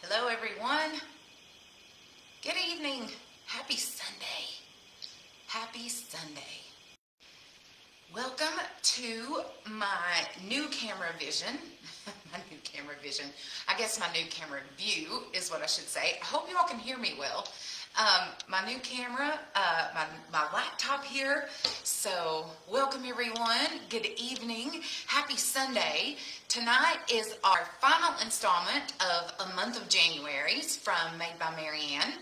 Hello everyone. Good evening. Happy Sunday. Happy Sunday. Welcome to my new camera vision. My new camera vision. I guess my new camera view is what I should say. I hope you all can hear me well. My new camera, my laptop here. So welcome everyone. Good evening. Happy Sunday. Tonight is our final installment of a month of January's from Made by Marianne.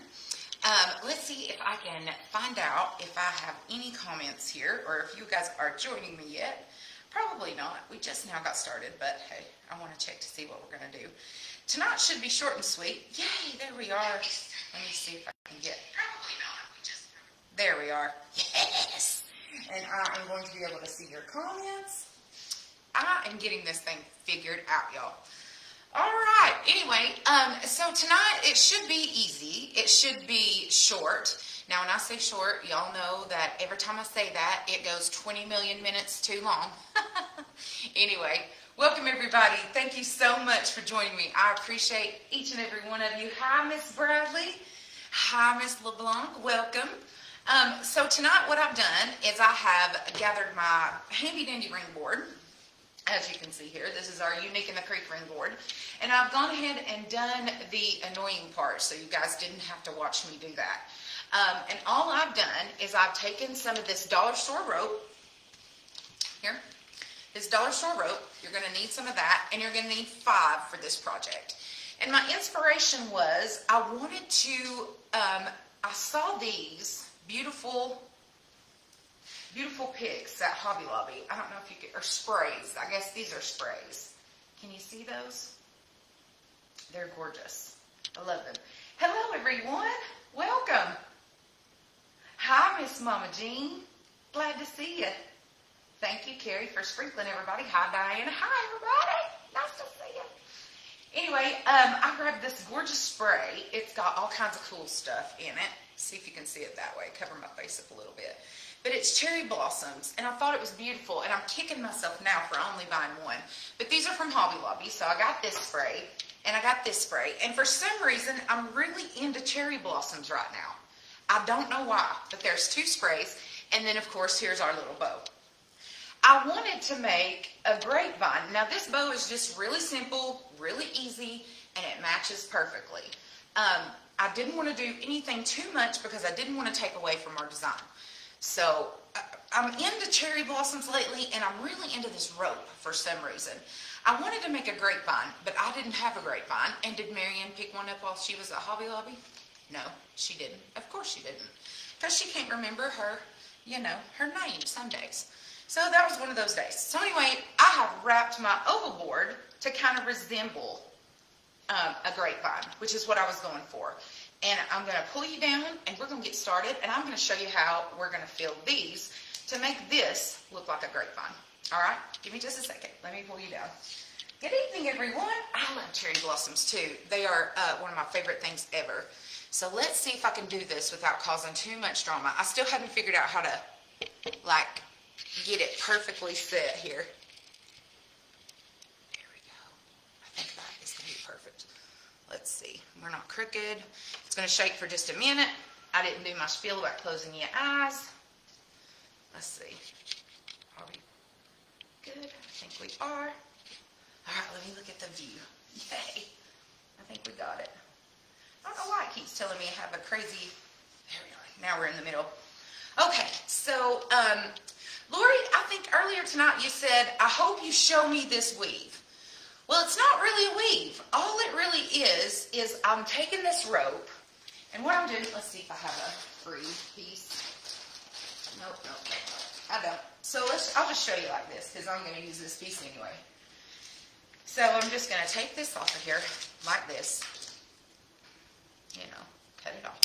Let's see if I can find out if I have any comments here or if you guys are joining me yet. Probably not. We just now got started, but hey, I want to check to see what we're going to do. Tonight should be short and sweet. Yay, there we are. Let me see if I can get... Probably not. There we are. Yes! And I am going to be able to see your comments. I am getting this thing figured out, y'all. All right. Anyway, so tonight it should be easy. It should be short. Now, when I say short, y'all know that every time I say that, it goes 20 million minutes too long. Anyway, welcome everybody. Thank you so much for joining me. I appreciate each and every one of you. Hi, Miss Bradley. Hi, Miss LeBlanc. Welcome. So tonight what I've done is I have gathered my handy dandy ring board. As you can see here, this is our Unique in the Creek ring board. And I've gone ahead and done the annoying part, so you guys didn't have to watch me do that. And all I've done is I've taken some of this dollar store rope. Here. This dollar store rope. You're going to need some of that, and you're going to need 5 for this project. And my inspiration was I wanted to, I saw these beautiful picks at Hobby Lobby. I don't know if you could, or sprays. I guess these are sprays. Can you see those? They're gorgeous. I love them. Hello, everyone. Welcome. Hi, Miss Mama Jean. Glad to see you. Thank you, Carrie, for sprinkling everybody. Hi, Diana. Hi, everybody. Nice to see you. Anyway, I grabbed this gorgeous spray. It's got all kinds of cool stuff in it. See if you can see it that way. Cover my face up a little bit. But it's cherry blossoms, and I thought it was beautiful, and I'm kicking myself now for only buying one. But these are from Hobby Lobby, so I got this spray, and I got this spray. And for some reason, I'm really into cherry blossoms right now. I don't know why, but there's 2 sprays, and then, of course, here's our little bow. I wanted to make a grapevine. Now, this bow is just really simple, really easy, and it matches perfectly. I didn't want to do anything too much because I didn't want to take away from our design. So I'm into cherry blossoms lately, and I'm really into this rope for some reason. I wanted to make a grapevine, but I didn't have a grapevine. And did Marianne pick one up while she was at Hobby Lobby? No, she didn't. Of course she didn't. Because she can't remember her, her name some days. So that was one of those days. So anyway, I have wrapped my oval board to kind of resemble a grapevine, which is what I was going for. And I'm going to pull you down, and we're going to get started, and I'm going to show you how we're going to fill these to make this look like a grapevine. All right? Give me just a second. Let me pull you down. Good evening, everyone. I love cherry blossoms, too. They are one of my favorite things ever. So let's see if I can do this without causing too much drama. I still haven't figured out how to, get it perfectly set here. There we go. I think that is going to be perfect. Let's see. We're not crooked. It's going to shake for just a minute. I didn't do my spiel about closing your eyes. Let's see. Are we good? I think we are. All right, let me look at the view. Yay. I think we got it. I don't know why it keeps telling me I have a crazy... There we are. Now we're in the middle. Okay, so, Lori, I think earlier tonight you said, I hope you show me this weave. Well, it's not really a weave. All it really is I'm taking this rope, and what I'm doing, let's see if I have a free piece. Nope. I don't. So I'll just show you like this, because I'm going to use this piece anyway. So I'm just going to take this off of here, like this. Cut it off.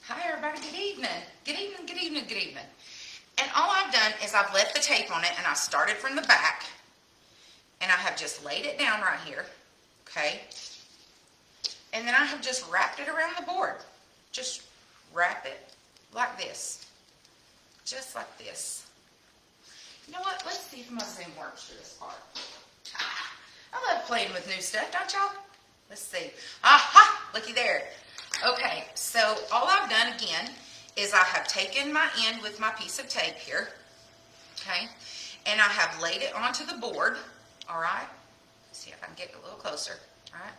Hi, everybody. Good evening. Good evening, good evening, good evening. And all I've done is I've left the tape on it, and I started from the back. And I have just laid it down right here, okay? And then I have just wrapped it around the board. Just wrap it like this. Just like this. You know what? Let's see if my Zoom works for this part. I love playing with new stuff, don't y'all? Let's see. Aha! Looky there. Okay, so all I've done again is I have taken my end with my piece of tape here, okay, and I have laid it onto the board, all right? Let's see if I can get a little closer, all right?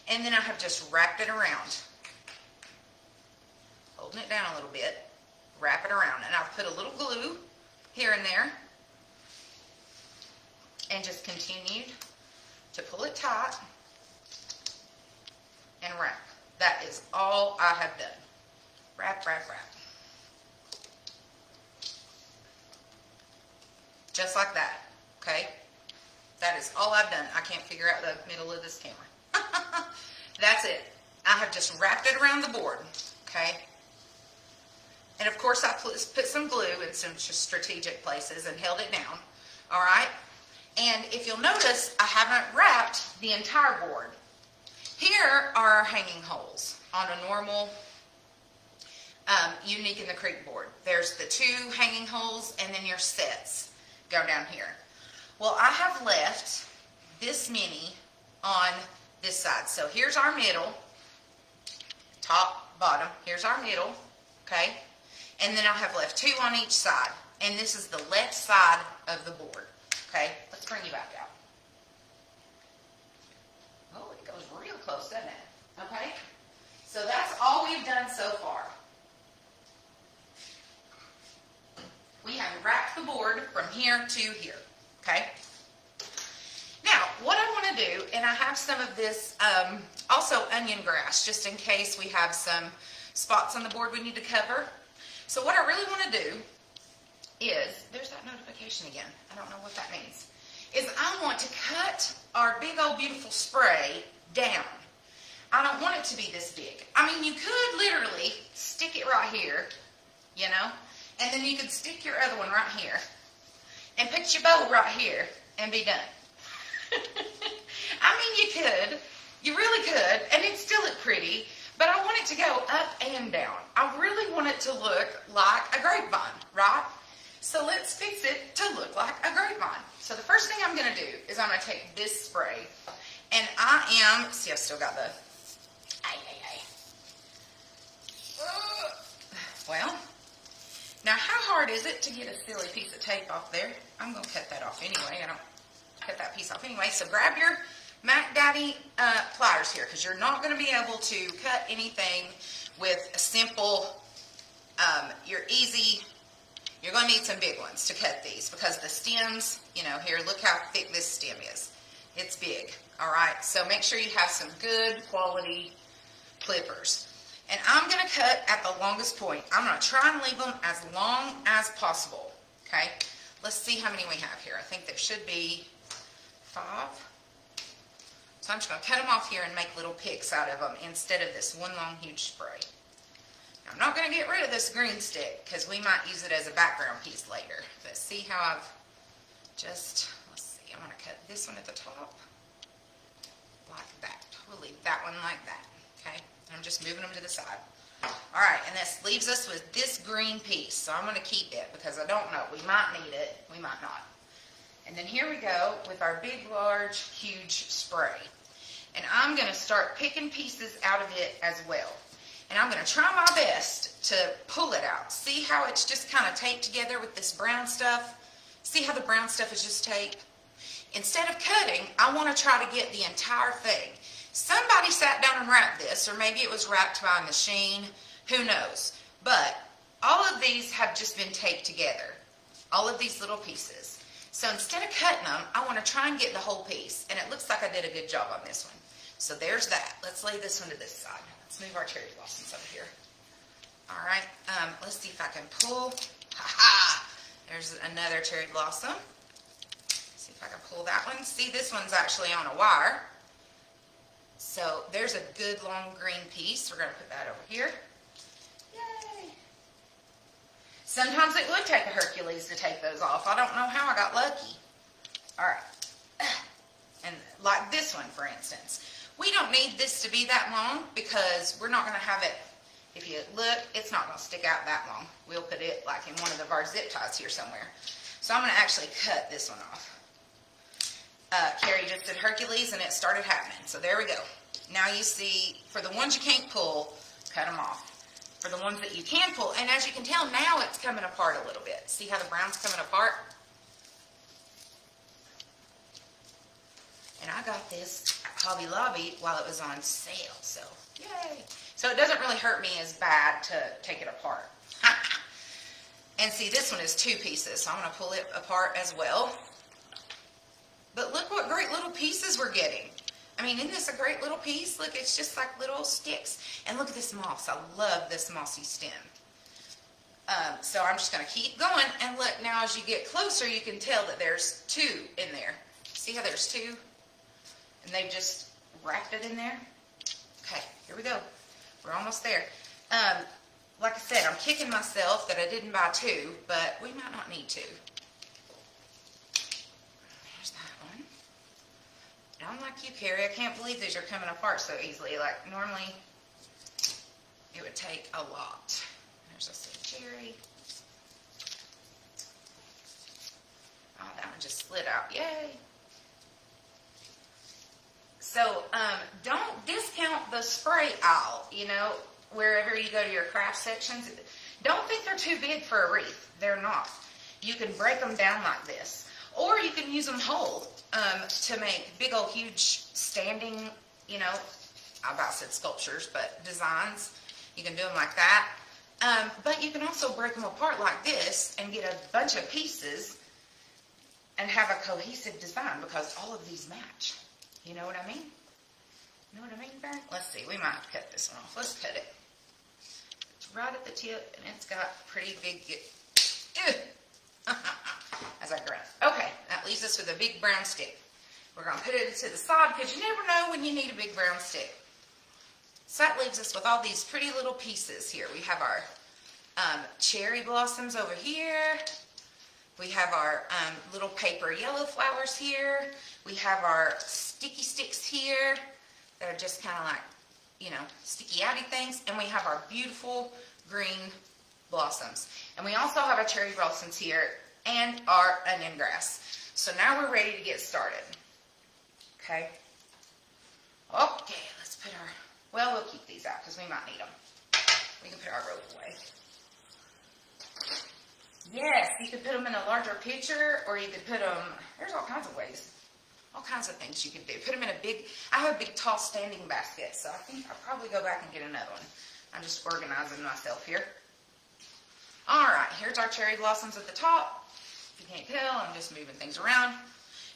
And then I have just wrapped it around, holding it down a little bit, wrap it around, and I've put a little glue here and there, and just continued to pull it tight and wrap. That is all I have done. Wrap, wrap, wrap. Just like that, okay? That is all I've done. I can't figure out the middle of this camera. That's it. I have just wrapped it around the board, okay? And of course I put some glue in some strategic places and held it down, all right? And if you'll notice, I haven't wrapped the entire board. Here are our hanging holes on a normal Unique in the Creek board. There's the 2 hanging holes, and then your sets go down here. Well, I have left this many on this side. So here's our middle, top, bottom. Here's our middle, okay? And then I have left 2 on each side. And this is the left side of the board, okay? Let's bring you back out. Oh, it goes real close, doesn't it? Okay? So that's all we've done so far. We have wrapped the board from here to here, okay? Now, what I want to do, and I have some of this, also onion grass, just in case we have some spots on the board we need to cover. So what I really want to do is, there's that notification again, I don't know what that means, is I want to cut our big old beautiful spray down. I don't want it to be this big. I mean, you could literally stick it right here, you know, and then you could stick your other one right here and put your bow right here and be done. I mean, you could. You really could, and it'd still look pretty, but I want it to go up and down. I really want it to look like a grapevine, right? So let's fix it to look like a grapevine. So the first thing I'm going to do is I'm going to take this spray, and see, I've still got the, well, now how hard is it to get a silly piece of tape off there? I'm going to cut that off anyway. I don't cut that piece off anyway. So grab your Mac Daddy pliers here, because you're not going to be able to cut anything with a simple, you're going to need some big ones to cut these, because the stems, you know, here, look how thick this stem is. It's big, all right? So make sure you have some good quality clippers. And I'm going to cut at the longest point. I'm going to try and leave them as long as possible, okay? Let's see how many we have here. I think there should be 5. So I'm just going to cut them off here and make little picks out of them instead of this one long huge spray. Now, I'm not going to get rid of this green stick, because we might use it as a background piece later. But see how I've just, let's see, I'm going to cut this one at the top like that. We'll leave that one like that, okay? I'm just moving them to the side. All right, and this leaves us with this green piece. So I'm going to keep it, because I don't know. We might need it. We might not. And then here we go with our big, large, huge spray. And I'm going to start picking pieces out of it as well. And I'm going to try my best to pull it out. See how it's just kind of taped together with this brown stuff? See how the brown stuff is just taped? Instead of cutting, I want to try to get the entire thing. Somebody sat down and wrapped this, or maybe it was wrapped by a machine. Who knows? But all of these have just been taped together. All of these little pieces. So instead of cutting them, I want to try and get the whole piece. And it looks like I did a good job on this one. So there's that. Let's lay this one to this side. Let's move our cherry blossoms over here. All right. Let's see if I can pull. Ha-ha! There's another cherry blossom. See if I can pull that one. See, this one's actually on a wire. So there's a good long green piece. We're going to put that over here. Yay! Sometimes it would take a Hercules to take those off. I don't know how I got lucky. All right. And like this one, for instance. We don't need this to be that long, because we're not going to have it, if you look, it's not going to stick out that long. We'll put it like in one of our zip ties here somewhere. So I'm going to actually cut this one off. Carrie just did Hercules, and it started happening. So there we go. Now you see, for the ones you can't pull, cut them off. For the ones that you can pull, and as you can tell, now it's coming apart a little bit. See how the brown's coming apart? And I got this at Hobby Lobby while it was on sale, so yay. So it doesn't really hurt me as bad to take it apart. And see, this one is 2 pieces, so I'm going to pull it apart as well. But look what great little pieces we're getting. I mean, isn't this a great little piece? Look, it's just like little sticks. And look at this moss. I love this mossy stem. So I'm just going to keep going. And look, now as you get closer, you can tell that there's 2 in there. See how there's 2? And they've just wrapped it in there. Okay, here we go. We're almost there. Like I said, I'm kicking myself that I didn't buy 2, but we might not need 2. There's that one. I'm like you, Carrie. I can't believe these are coming apart so easily. Like, normally, it would take a lot. There's a sweet cherry. Oh, that one just slid out. Yay. So, don't discount the spray aisle, you know, wherever you go to your craft sections. Don't think they're too big for a wreath. They're not. You can break them down like this. Or you can use them whole to make big old huge standing, you know, I about said sculptures, but designs. You can do them like that. But you can also break them apart like this and get a bunch of pieces and have a cohesive design because all of these match. You know what I mean? You know what I mean, Barry? Let's see. We might have to cut this one off. Let's cut it. It's right at the tip, and it's got pretty big... As I grunt. Okay, that leaves us with a big brown stick. We're going to put it to the side because you never know when you need a big brown stick. So that leaves us with all these pretty little pieces here. We have our cherry blossoms over here. We have our little paper yellow flowers here. We have our sticky sticks here that are just kind of like, you know, sticky outy things. And we have our beautiful green blossoms. And we also have our cherry blossoms here and our onion grass. So now we're ready to get started. Okay. Okay, let's put our, well, we'll keep these out because we might need them. We can put our rope away. Yes, you could put them in a larger pitcher, or you could put them, there's all kinds of ways. All kinds of things you could do. Put them in a big, I have a big tall standing basket, so I think I'll probably go back and get another one. I'm just organizing myself here. All right, here's our cherry blossoms at the top. If you can't tell, I'm just moving things around.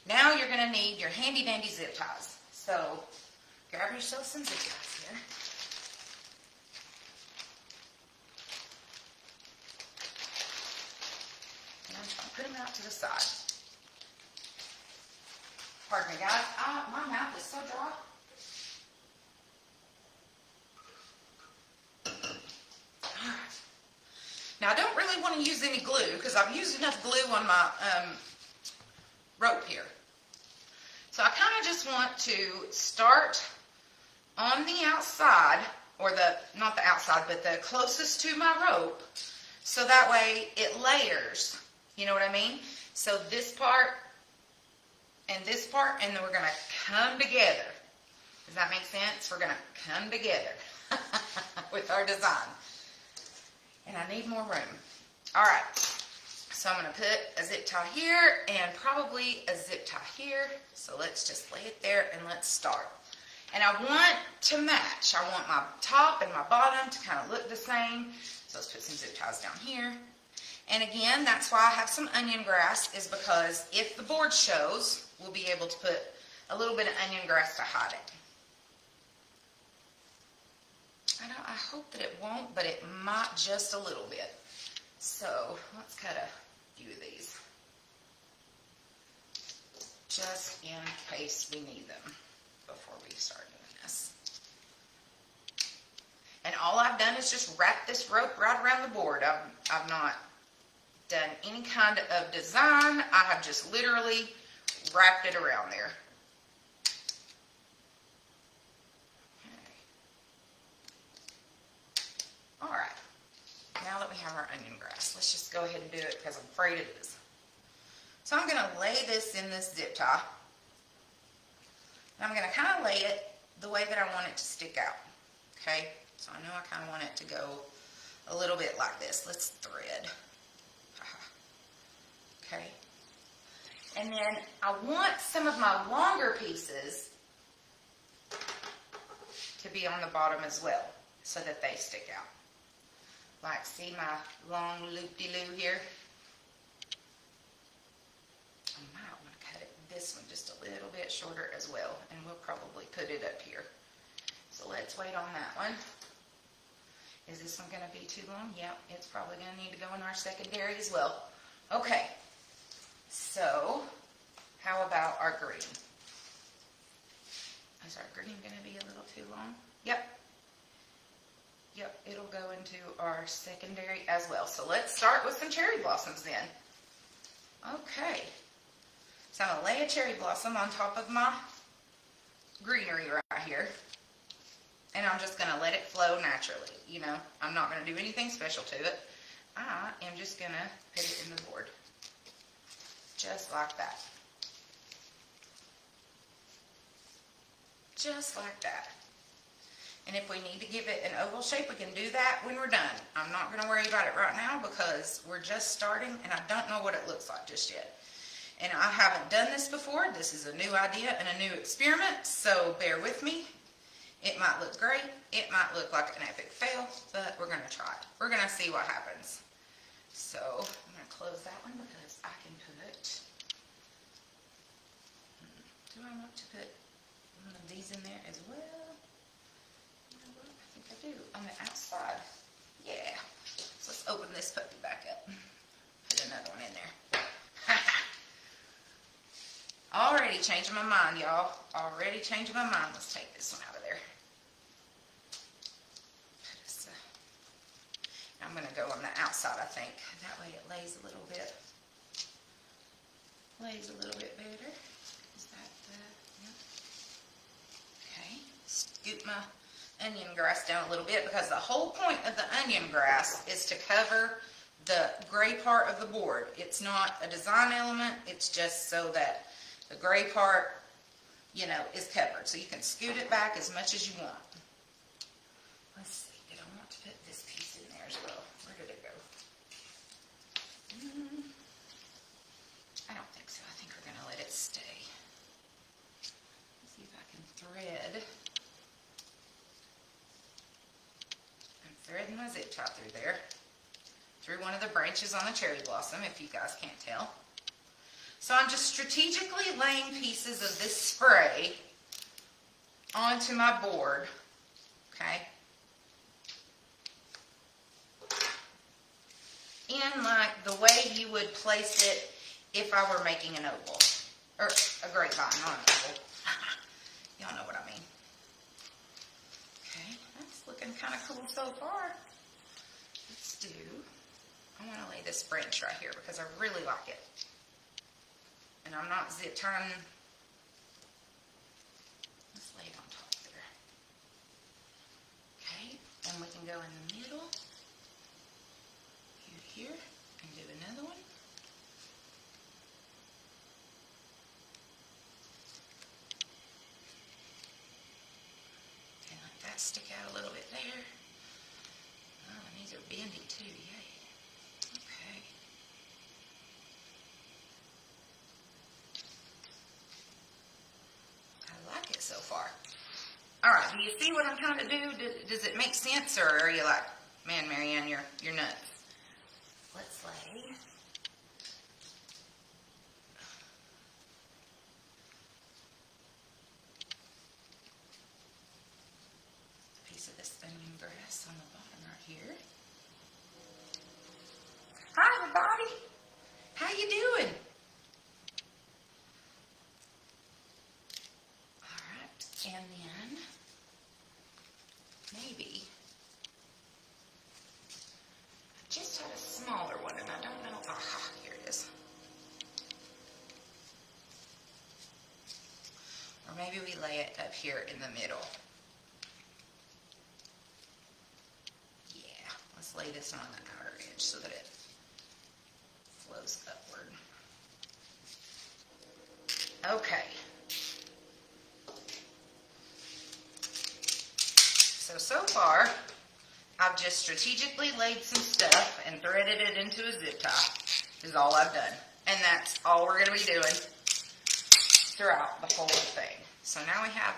Now you're going to need your handy dandy zip ties. So grab yourself some zip ties here. And I'm just going to put them out to the side. Pardon me, guys. My mouth is so dry. Now, I don't really want to use any glue because I've used enough glue on my rope here. So I kind of just want to start on the outside, or not the outside, but the closest to my rope, so that way it layers. You know what I mean? So this part and this part, and then we're going to come together. Does that make sense? We're going to come together with our design. And I need more room. All right, so I'm going to put a zip tie here and probably a zip tie here. So let's just lay it there and let's start. And I want to match. I want my top and my bottom to kind of look the same. So let's put some zip ties down here. And again, that's why I have some onion grass, is because if the board shows, we'll be able to put a little bit of onion grass to hide it. I hope that it won't, but it might just a little bit. So let's cut a few of these, just in case we need them before we start doing this. And all I've done is just wrap this rope right around the board. I've not done any kind of design. I have just literally wrapped it around there. All right, now that we have our onion grass, let's just go ahead and do it because I'm afraid it is. So I'm going to lay this in this zip tie. And I'm going to kind of lay it the way that I want it to stick out. Okay, so I know I kind of want it to go a little bit like this. Let's thread. Okay, and then I want some of my longer pieces to be on the bottom as well, so that they stick out. Like, see my long loop-de-loo here? I might want to cut this one just a little bit shorter as well, and we'll probably put it up here. So let's wait on that one. Is this one going to be too long? Yep, it's probably going to need to go in our secondary as well. Okay, so how about our green? Is our green going to be a little too long? Yep. Yep, it'll go into our secondary as well. So let's start with some cherry blossoms then. Okay. So I'm going to lay a cherry blossom on top of my greenery right here. And I'm just going to let it flow naturally. You know, I'm not going to do anything special to it. I am just going to put it in the board. Just like that. Just like that. And if we need to give it an oval shape, we can do that when we're done. I'm not going to worry about it right now because we're just starting and I don't know what it looks like just yet. And I haven't done this before. This is a new idea and a new experiment, so bear with me. It might look great. It might look like an epic fail, but we're going to try it. We're going to see what happens. So I'm going to close that one because I can put, do I want to put one of these in there as well? I think I do. On the outside. Yeah. So let's open this puppy back up. Put another one in there. Already changing my mind, y'all. Already changing my mind. Let's take this one out of there. I'm going to go on the outside, I think. That way it lays a little bit. Lays a little bit better. Is that the... Yeah. Okay. Scoop my onion grass down a little bit because the whole point of the onion grass is to cover the gray part of the board. It's not a design element. It's just so that the gray part, you know, is covered. So you can scoot it back as much as you want. Let's see. Did I want to put this piece in there as well? Where did it go? I don't think so. I think we're going to let it stay. Let's see if I can thread. I'm threading my zip tie through there. Through one of the branches on the cherry blossom, if you guys can't tell. So I'm just strategically laying pieces of this spray onto my board, okay? In like the way you would place it if I were making an oval. Or a grapevine, not an oval. Y'all know what I mean. Okay, that's looking kind of cool so far. Let's do, I want to lay this branch right here because I really like it. And I'm not zip tying. Let's lay it on top there. Okay, and we can go in the middle. Here and do another one. Okay, let that stick out a little bit there. Oh, and these are bendy too, yay. Okay. I like it so far. Alright, do you see what I'm trying to do? Does it make sense, or are you like, man, Marianne, you're nuts? Let's lay a piece of this onion grass on the bottom right here. Hi, everybody. How you doing? All right, and then maybe just had a smaller one, and I don't know. Aha, here it is. Or maybe we lay it up here in the middle. Yeah, let's lay this on the outer edge so that it flows upward. Okay. So far, I've just strategically laid some stuff and threaded it into a zip tie, is all I've done. And that's all we're going to be doing throughout the whole thing. So now we have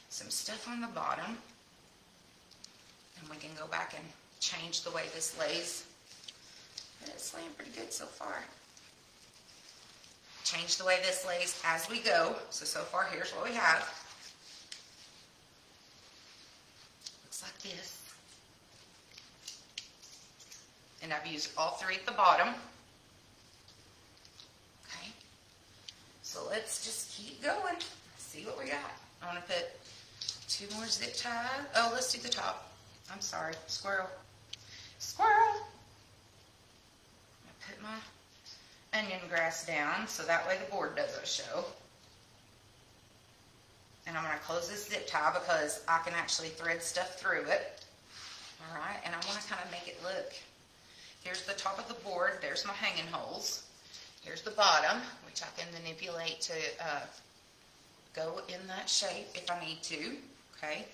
some stuff on the bottom, and we can go back and change the way this lays. But it's laying pretty good so far. Change the way this lays as we go. So far, here's what we have. Looks like this. And I've used all three at the bottom. Okay. So let's just keep going. See what we got. I want to put 2 more zip ties. Oh, let's do the top. I'm sorry. Squirrel. Squirrel! I put my onion grass down so that way the board doesn't show. And I'm going to close this zip tie because I can actually thread stuff through it. Alright, and I want to kind of make it look. Here's the top of the board. There's my hanging holes. Here's the bottom, which I can manipulate to go in that shape if I need to. Okay,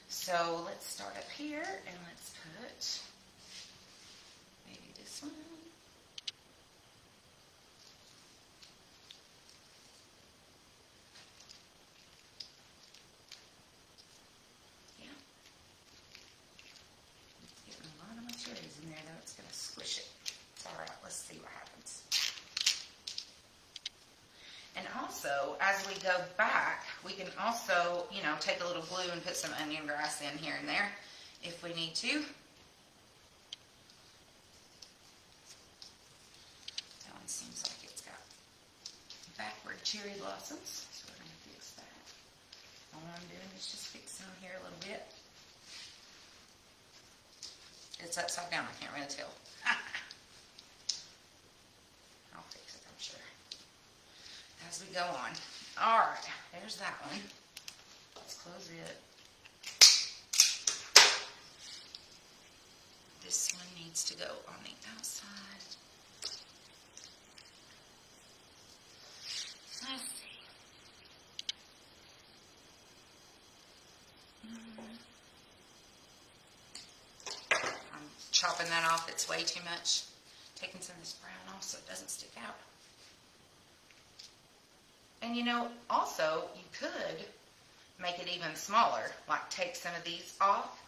so let's start up here and let's put maybe this one. Yeah. Getting a lot of my cherries in there though. It's going to squish it. It's alright. Let's see what happens. And also, as we go back, we can also, you know, take a little glue and put some onion grass in here and there if we need to. That one seems like it's got backward cherry blossoms, so we're going to fix that. All I'm doing is just fixing them here a little bit. It's upside down, I can't really tell. I'll fix it, I'm sure. As we go on. Alright, there's that one. Let's close it. This one needs to go on the outside. Let's see. I'm chopping that off. It's way too much. Taking some of this brown off so it doesn't stick out. And you know, also, you could make it even smaller, like take some of these off,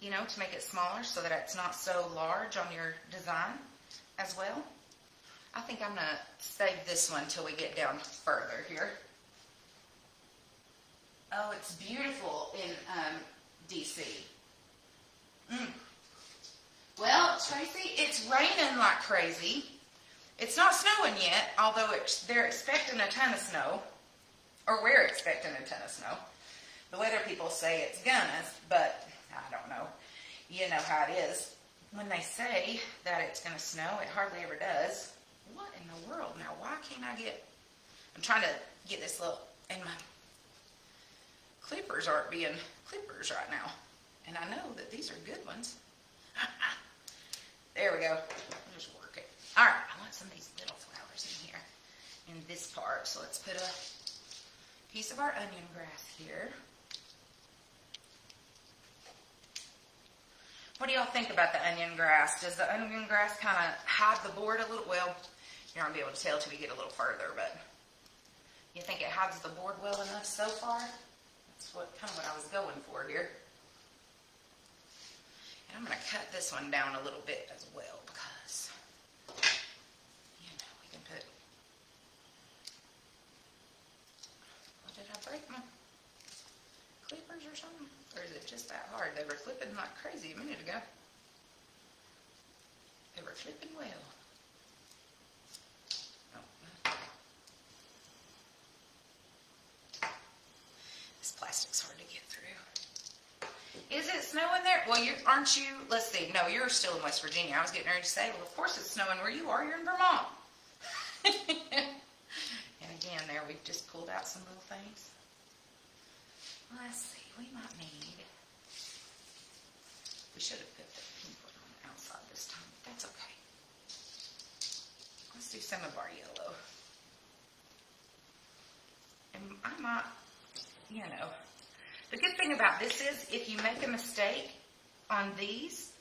you know, to make it smaller so that it's not so large on your design as well. I think I'm going to save this one till we get down further here. Oh, it's beautiful in DC. Well, Tracy, it's raining like crazy. It's not snowing yet, although they're expecting a ton of snow, or we're expecting a ton of snow. The weather people say it's gonna, but I don't know. You know how it is. When they say that it's gonna snow, it hardly ever does. What in the world? Now, why can't I get... I'm trying to get this little... And my clippers aren't being clippers right now. And I know that these are good ones. There we go. I'll just work it. Alright, I want some of these little flowers in here, in this part. So let's put a piece of our onion grass here. What do y'all think about the onion grass? Does the onion grass kind of hide the board a little? Well, you're not going to be able to tell till we get a little further, but you think it hides the board well enough so far? That's kind of what I was going for here. And I'm going to cut this one down a little bit as well because, you know, we can put, what did I break, my clippers or something? Or is it just that hard? They were clipping like crazy a minute ago. They were clipping well. Oh. This plastic's hard to get through. Is it snowing there? Well, aren't you? Let's see. No, you're still in West Virginia. I was getting ready to say, well, of course it's snowing where you are. You're in Vermont. And again, there we've just pulled out some little things. Let's see. We might need. We should have put the pink one on the outside this time. But that's okay. Let's do some of our yellow. And I might, you know, The good thing about this is if you make a mistake on these,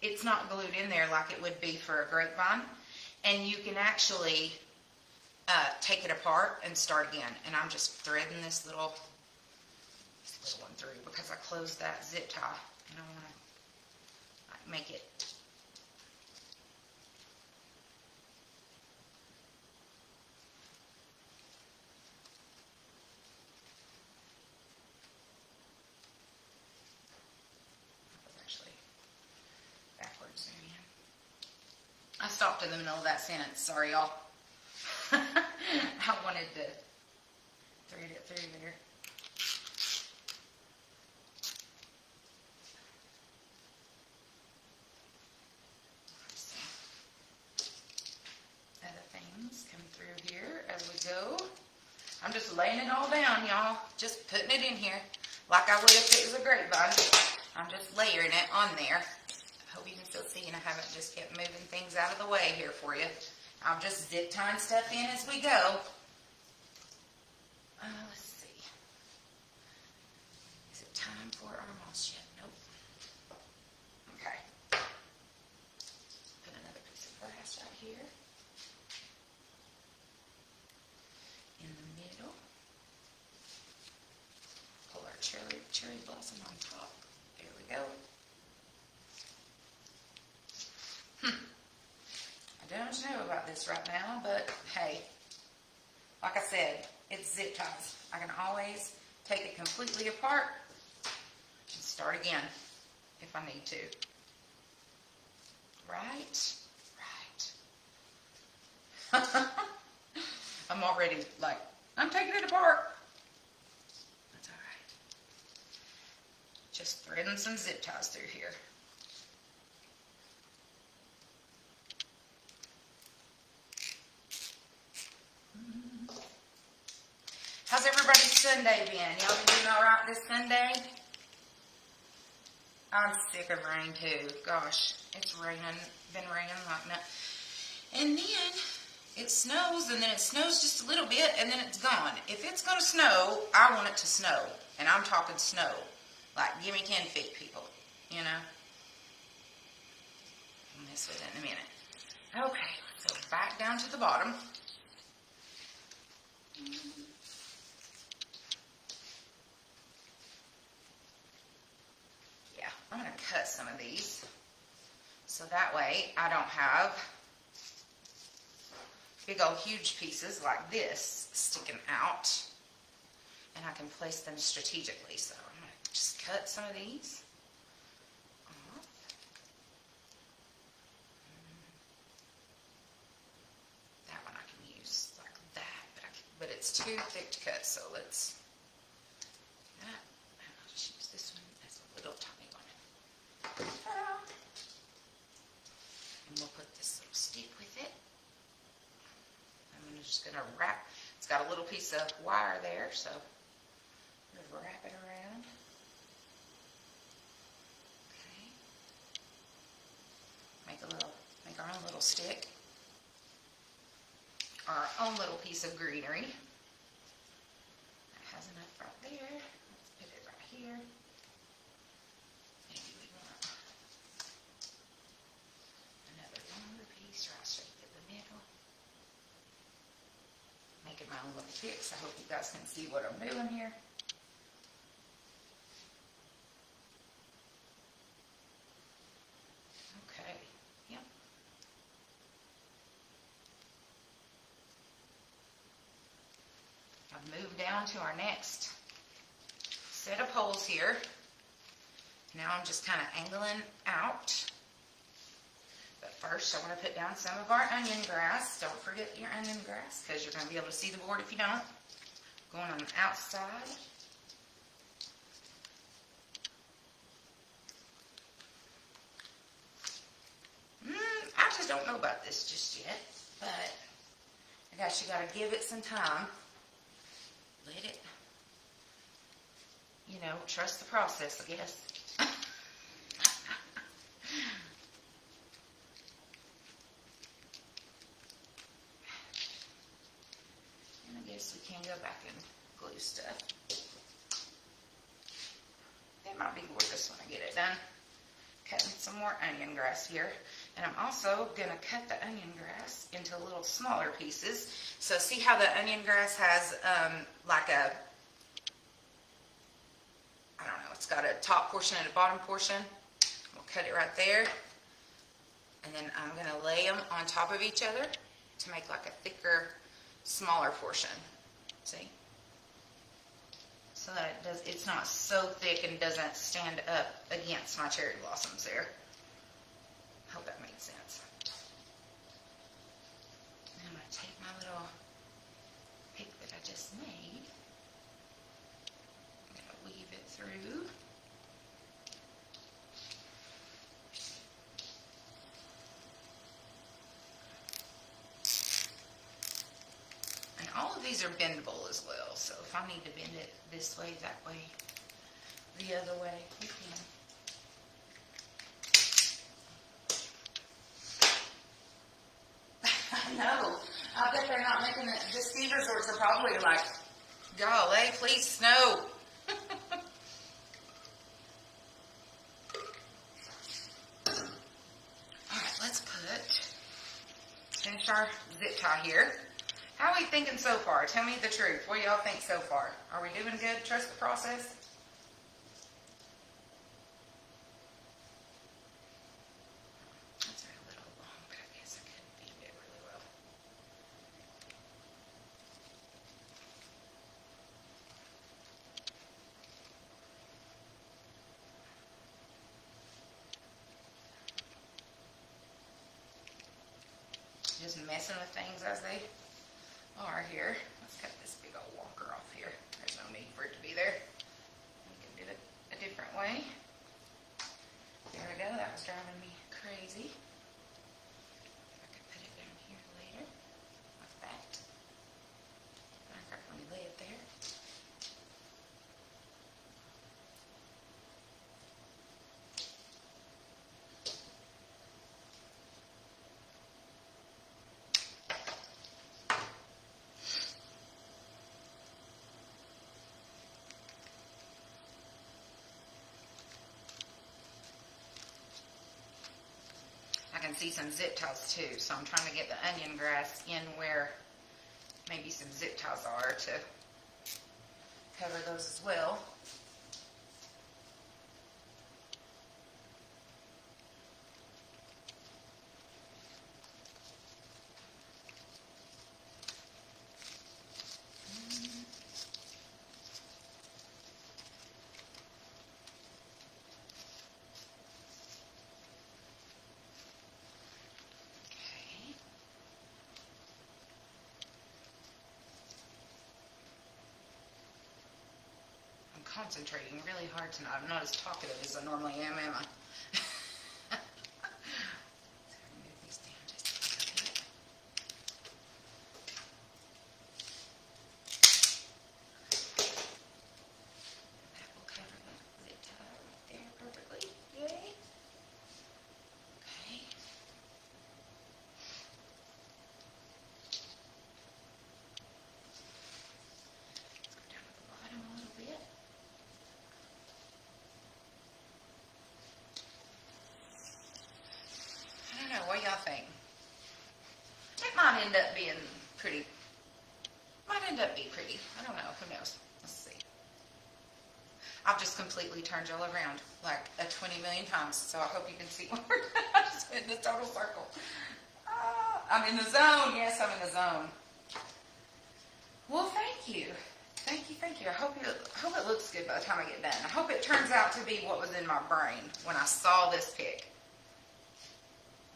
it's not glued in there like it would be for a grapevine. And you can actually take it apart and start again. And I'm just threading this little one through because I closed that zip tie and I want to make it. I stopped in the middle of that sentence. Sorry, y'all. I wanted to thread it through there. Other things come through here as we go. I'm just laying it all down, y'all. Just putting it in here like I would if it was a grapevine. I'm just layering it on there. I hope you can still see, and I haven't just kept moving things out of the way here for you. I'm just zip tying stuff in as we go. Let's see. Is it time for our moss yet? Nope. Okay. Put another piece of glass right here. In the middle. Pull our cherry blossom on top. There we go. I don't know about this right now, but hey, like I said, it's zip ties. I can always take it completely apart and start again if I need to. Right? Right. I'm already like, I'm taking it apart. That's all right. Just threading some zip ties through here. How's everybody's Sunday been? Y'all been doing all right this Sunday? I'm sick of rain too. Gosh, it's raining, been raining like that. And then it snows, and then it snows just a little bit, and then it's gone. If it's going to snow, I want it to snow. And I'm talking snow. Like, give me 10 feet, people. You know? I'll mess with it in a minute. Okay, so back down to the bottom. I'm going to cut some of these so that way I don't have big old huge pieces like this sticking out, and I can place them strategically. So I'm going to just cut some of these off. That one I can use like that, but it's too thick to cut, so let's do that. I'll just use this one as a little tiny. And we'll put this little stick with it. I'm just going to wrap. It's got a little piece of wire there, so I'm going to wrap it around. Okay. Make our own little stick. Our own little piece of greenery. That has enough right there. Let's put it right here. Making my own little picks. I hope you guys can see what I'm doing here. Okay, yep. I've moved down to our next set of poles here. Now I'm just kind of angling out. But first, I want to put down some of our onion grass. Don't forget your onion grass, because you're going to be able to see the board if you don't. Going on the outside. I just don't know about this just yet, but I guess you got to give it some time. Let it, you know, trust the process, I guess. We can go back and glue stuff. It might be gorgeous when I get it done. Cutting some more onion grass here. And I'm also going to cut the onion grass into little smaller pieces. So see how the onion grass has like a, I don't know, it's got a top portion and a bottom portion. We'll cut it right there. And then I'm going to lay them on top of each other to make like a thicker, smaller portion. See? So that it's not so thick and doesn't stand up against my cherry blossoms there. Hope that makes sense. And I'm going to take my little pick that I just made. I'm going to weave it through. And all of these are bendable as well, so if I need to bend it this way, that way, the other way, we can. I know. I bet they're not making it. The ski resorts are probably like, golly, please snow. Alright, let's finish our zip tie here. How are we thinking so far? Tell me the truth. What do y'all think so far? Are we doing good? Trust the process? That's a little long, but I guess I could bend it really well. Just messing with things as they are here. Let's cut this big old walker off here. There's no need for it to be there. We can do it a different way. There we go. That was driving me crazy. I could put it down here later, like that. Let me lay it there. I can see some zip ties too, so I'm trying to get the onion grass in where maybe some zip ties are to cover those as well. Concentrating really hard tonight. I'm not as talkative as I normally am I? Move these down just a little bit. That will cover the zip tie right there perfectly. Yay! Okay. Let's go down to the bottom a little bit. What y'all think? It might end up being pretty. Might end up being pretty. I don't know. Who knows? Let's see. I've just completely turned y'all around like 20 million times, so I hope you can see. I just went in the total circle. I'm in the zone. Yes, I'm in the zone. Well, thank you. Thank you, thank you. I hope it looks good by the time I get done. I hope it turns out to be what was in my brain when I saw this pic.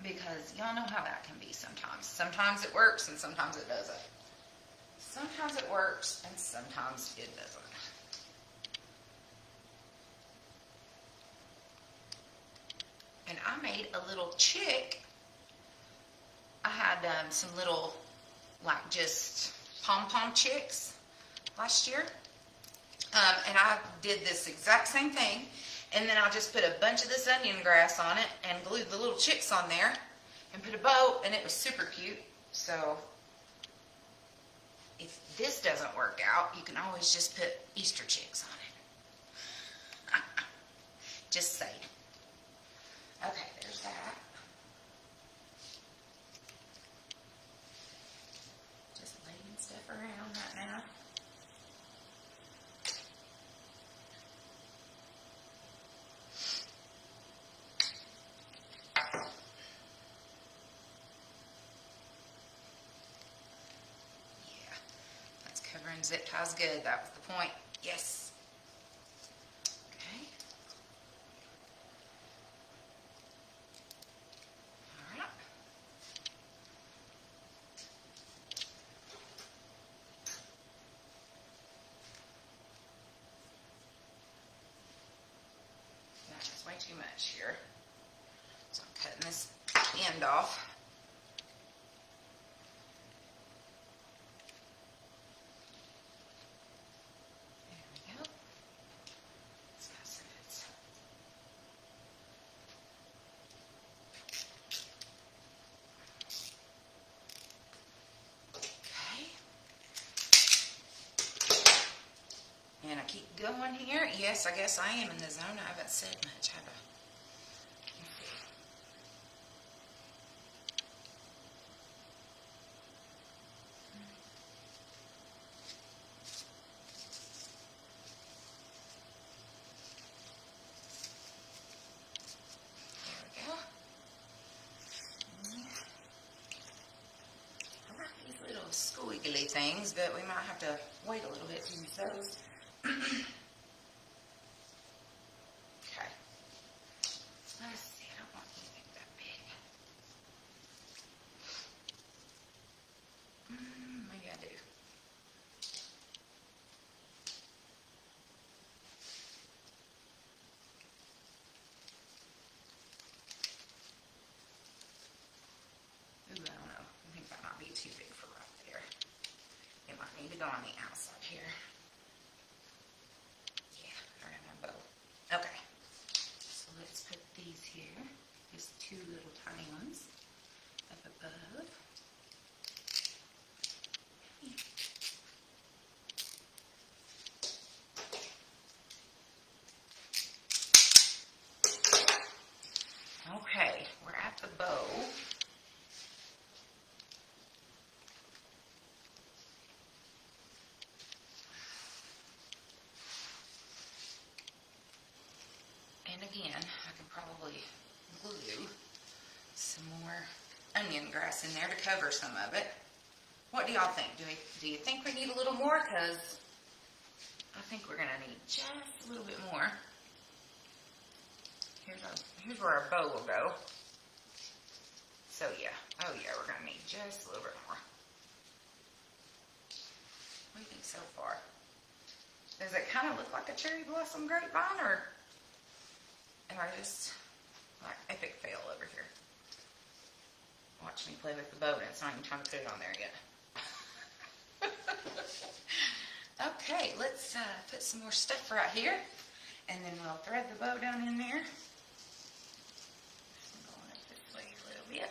Because y'all know how that can be sometimes. Sometimes it works and sometimes it doesn't. Sometimes it works and sometimes it doesn't. And I made a little chick. I had some little, like just pom-pom chicks last year. And I did this exact same thing. And then I just put a bunch of this onion grass on it and glued the little chicks on there and put a bow, and it was super cute. So if this doesn't work out, you can always just put Easter chicks on it. Just saying. Okay, there's that. Just laying stuff around right now. Covering zip ties good. That was the point. Yes. Okay. All right. That's way too much here. So I'm cutting this end off. And I keep going here. Yes, I guess I am in the zone. I haven't said much, have I? There we go. I like these little squiggly things, but we might have to wait a little bit to use those. Okay. Let's see, I don't want anything that big. Maybe I do. Ooh, I don't know. I think that might be too big for right there. It might need to go on the outside here. Okay, so let's put these here, just two little tiny ones up above. Okay, we're at the bow. And again, I can probably glue some more onion grass in there to cover some of it. What do y'all think? Do you think we need a little more? Because I think we're going to need just a little bit more. Here's where our bow will go. So yeah, oh yeah, we're going to need just a little bit more. What do you think so far? Does it kind of look like a cherry blossom grapevine, or am I just like epic fail over here? Watch me play with the bow and it's not even time to put it on there yet. Okay, let's put some more stuff right here, and then we'll thread the bow down in there. I'm going up this way a little bit.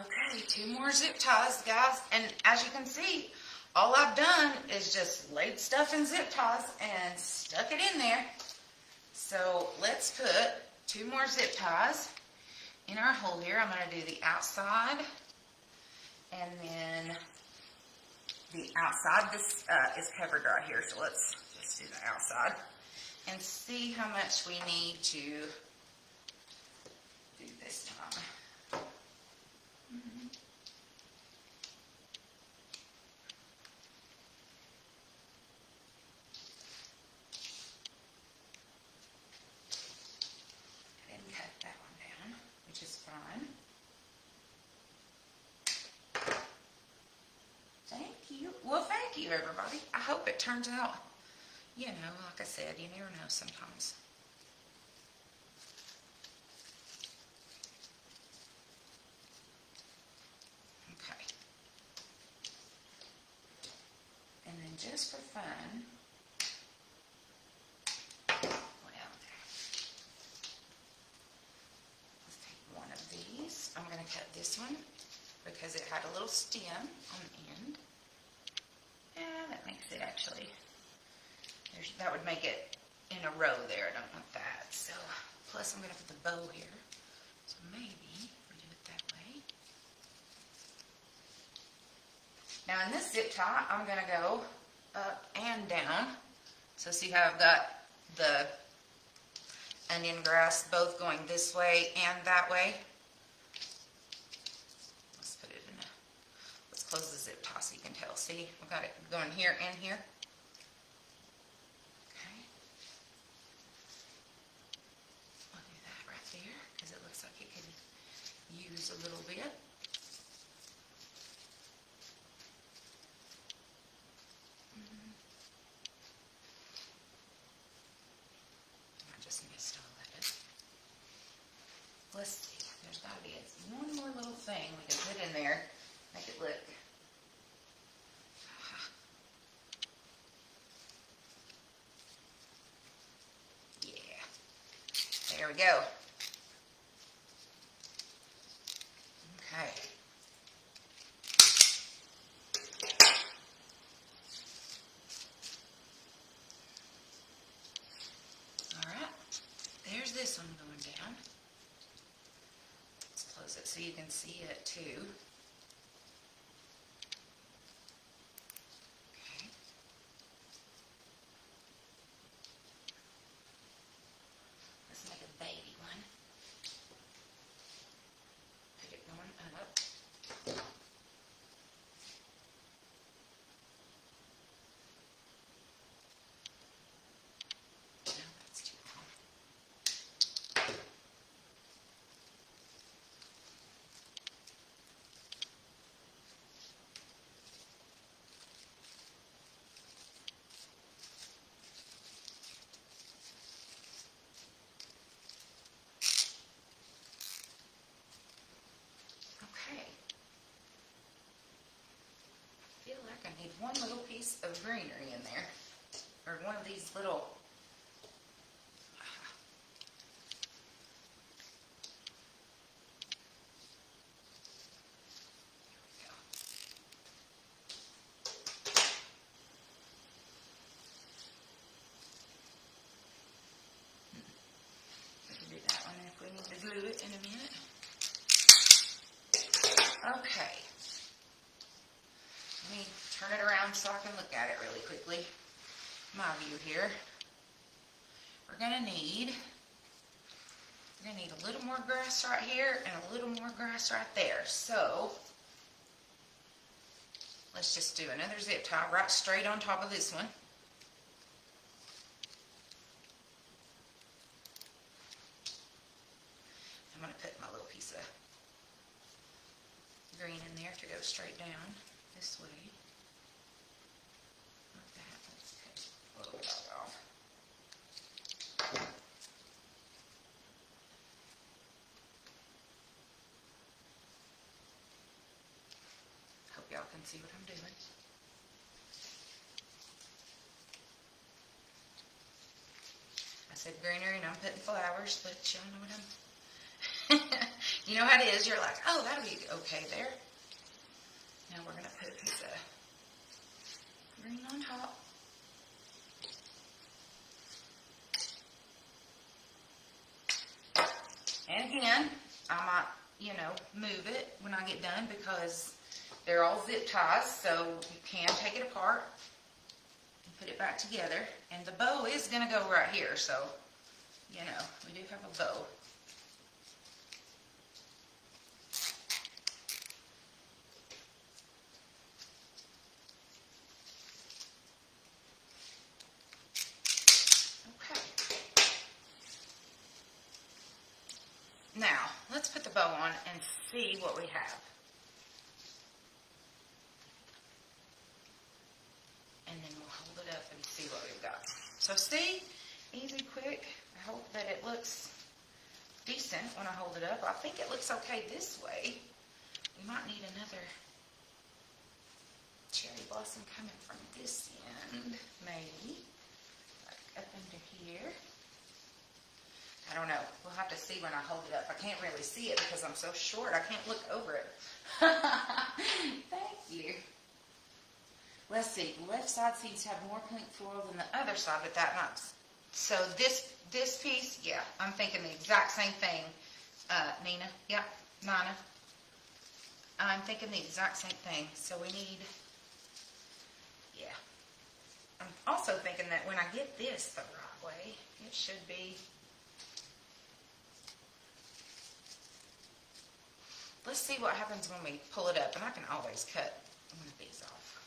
Okay, two more zip ties, guys, and as you can see, all I've done is just laid stuff in zip ties and stuck it in there. So let's put two more zip ties in our hole here. I'm going to do the outside and then the outside. This is covered right here, so let's just do the outside and see how much we need to do this time. Well, thank you, everybody. I hope it turns out, you know, like I said, you never know sometimes. Okay. And then just for fun, well, let's take one of these. I'm going to cut this one because it had a little stem on the end. Yeah, that makes it actually, that would make it in a row there. I don't want that. So, plus I'm going to put the bow here. So maybe we do it that way. Now in this zip tie, I'm going to go up and down. So see how I've got the onion grass both going this way and that way? Let's put it in a, let's close the zip tie so you can tell. See, we've got it going here and here. Okay. I'll do that right there because it looks like it could use a little bit. Let's see, there's got to be one more little thing we can put in there, make it look. Yeah, there we go. Okay. All right, there's this one going down. Close it so you can see it too. Okay. Let's make a baby one. Put it going up. No, that's too long. I need one little piece of greenery in there, or one of these little, we can do that one if we need to glue it in a minute. Okay. Let me turn it around so I can look at it really quickly. My view here. We're gonna need a little more grass right here and a little more grass right there. So let's just do another zip tie right straight on top of this one. I'm gonna put my little piece of green in there to go straight down this way. Like that. Let's cut a little bit off. Hope y'all can see what I'm doing. I said greenery and I'm putting flowers, but y'all know what I'm you know how it is, you're like, oh, that'll be okay there. Now we're going to put a piece of green on top. And again, I might, you know, move it when I get done because they're all zip ties, so you can take it apart and put it back together. And the bow is going to go right here, so, you know, we do have a bow. Now, let's put the bow on and see what we have. And then we'll hold it up and see what we've got. So see, easy, quick. I hope that it looks decent when I hold it up. I think it looks okay this way. We might need another cherry blossom coming from this end, maybe. Like up into here. I don't know. We'll have to see when I hold it up. I can't really see it because I'm so short. I can't look over it. Thank you. let's see, the left side seems to have more pink floral than the other side, but that not. So this piece, yeah, I'm thinking the exact same thing. Nina, yeah, Nina. I'm thinking the exact same thing. So we need, yeah. I'm also thinking that when I get this the right way, it should be. Let's see what happens when we pull it up, and I can always cut one of these off.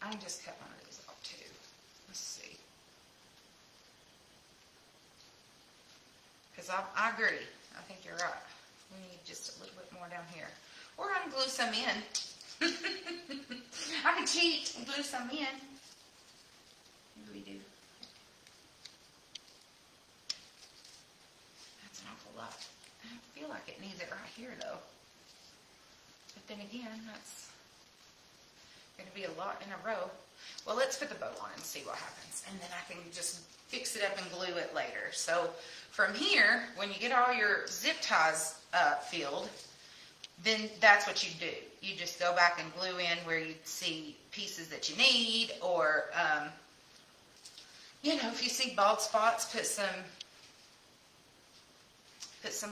I can just cut one of these off too. Let's see. Because I agree. I think you're right. We need just a little bit more down here. Or I can glue some in. I can cheat and glue some in. What do we do? That's an awful lot. I feel like it needs it right here though. But then again, that's going to be a lot in a row. Well, let's put the bow on and see what happens. And then I can just fix it up and glue it later. So from here, when you get all your zip ties filled, then that's what you do. You just go back and glue in where you see pieces that you need, or, you know, if you see bald spots, put some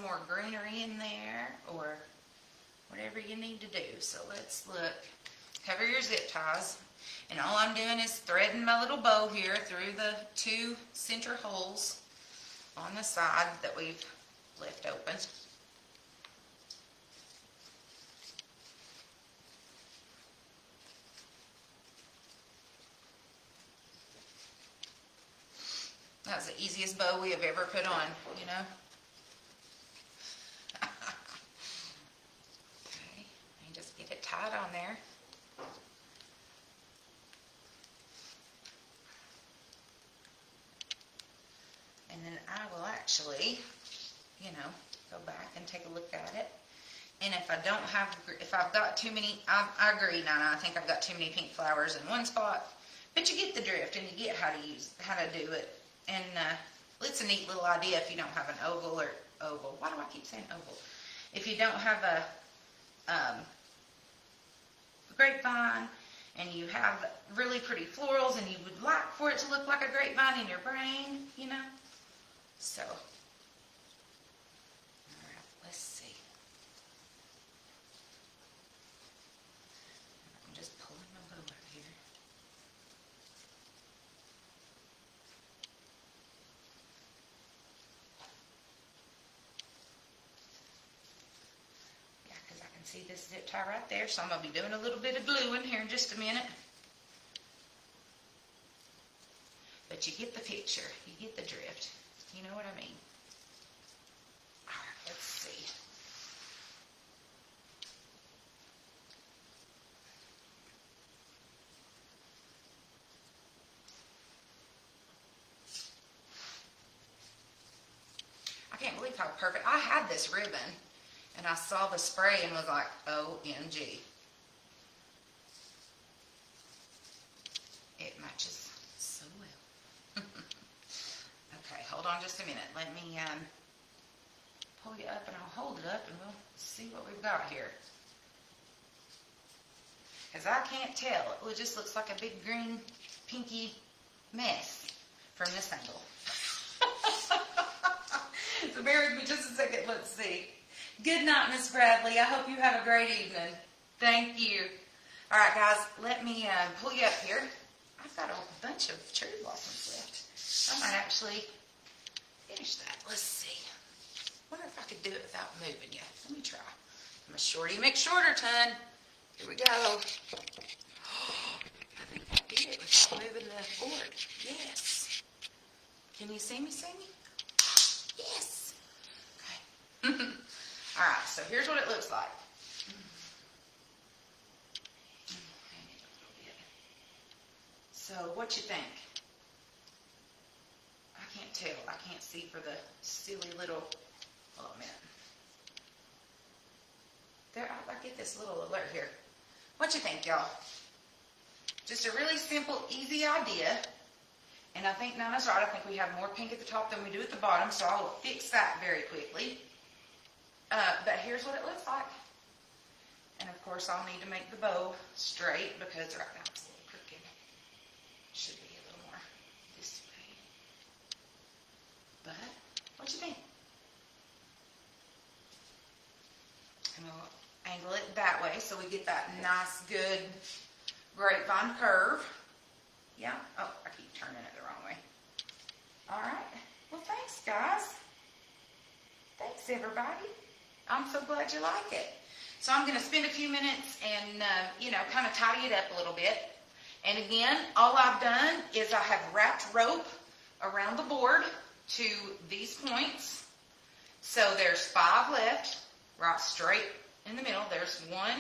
more greenery in there, or whatever you need to do. So let's look. Cover your zip ties. And all I'm doing is threading my little bow here through the 2 center holes on the side that we've left open. That was the easiest bow we have ever put on, you know. Okay, and just get it tied on there. And then I will actually, you know, go back and take a look at it. And if I don't have, if I've got too many, I agree, Nana, I think I've got too many pink flowers in one spot. But you get the drift and you get how to do it. And it's a neat little idea if you don't have an oval or oval. Why do I keep saying oval? If you don't have a grapevine and you have really pretty florals and you would like for it to look like a grapevine in your brain, you know. So, all right, let's see. I'm just pulling my bow out here. Yeah, because I can see this zip tie right there, so I'm going to be doing a little bit of gluing here in just a minute. But you get the picture, you get the drift. You know what I mean? All right, let's see. I can't believe how perfect. I had this ribbon, and I saw the spray and was like, OMG. It matches so well. Okay, hold on just a minute. Let me pull you up, and I'll hold it up, and we'll see what we've got here. Because I can't tell. It just looks like a big green, pinky mess from this angle. So bear with me just a second. Let's see. Good night, Miss Bradley. I hope you have a great evening. Thank you. All right, guys, let me pull you up here. I've got a bunch of cherry blossoms left. I might actually finish that. Let's see. Wonder if I could do it without moving you. Let me try. I'm a shorty McShorter ton. Here we go. I think I did it without moving the board. Yes. Can you see me? See me? Yes. Okay. All right. So here's what it looks like. So what you think? I can't tell. I can't see for the silly little, hold on a minute. There, I get this little alert here. What you think, y'all? Just a really simple, easy idea. And I think Nana's right. I think we have more pink at the top than we do at the bottom, so I'll fix that very quickly. But here's what it looks like. course, I'll need to make the bow straight because right now it's a little crooked. Should be a little more this way. But, what you think? And we'll angle it that way so we get that nice, good grapevine curve. Yeah? Oh, I keep turning it the wrong way. All right. Well, thanks, guys. Thanks, everybody. I'm so glad you like it. So I'm going to spend a few minutes and, kind of tidy it up a little bit. And again, all I've done is I have wrapped rope around the board to these points. So there's 5 left, right straight in the middle. There's 1,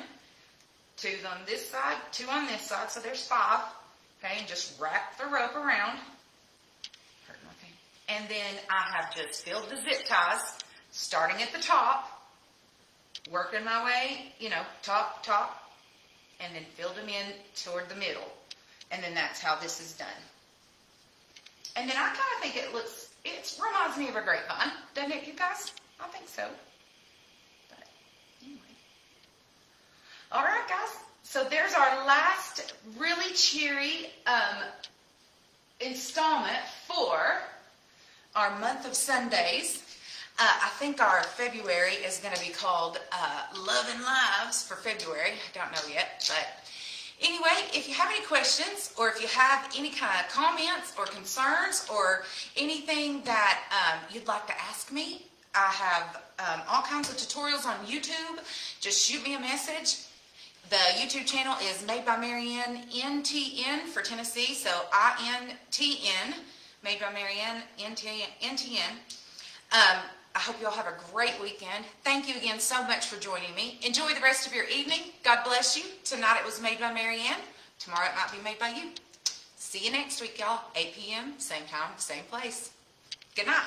2 on this side, 2 on this side. So there's 5. Okay, and just wrap the rope around. And then I have just filled the zip ties, starting at the top, working my way, top, and then filled them in toward the middle. And then that's how this is done. And then I kind of think it reminds me of a grapevine, doesn't it, you guys? I think so. But anyway. All right, guys. So there's our last really cheery installment for our month of Sundays. I think our February is going to be called Love and Lives for February. I don't know yet, but anyway, if you have any questions or if you have any kind of comments or concerns or anything that you'd like to ask me, I have all kinds of tutorials on YouTube. Just shoot me a message. The YouTube channel is Made by Marianne, NTN for Tennessee, so INTN, Made by Marianne, NTN. I hope you all have a great weekend. Thank you again so much for joining me. Enjoy the rest of your evening. God bless you. Tonight it was Made by Marianne. Tomorrow it might be made by you. See you next week, y'all. 8 p.m., same time, same place. Good night.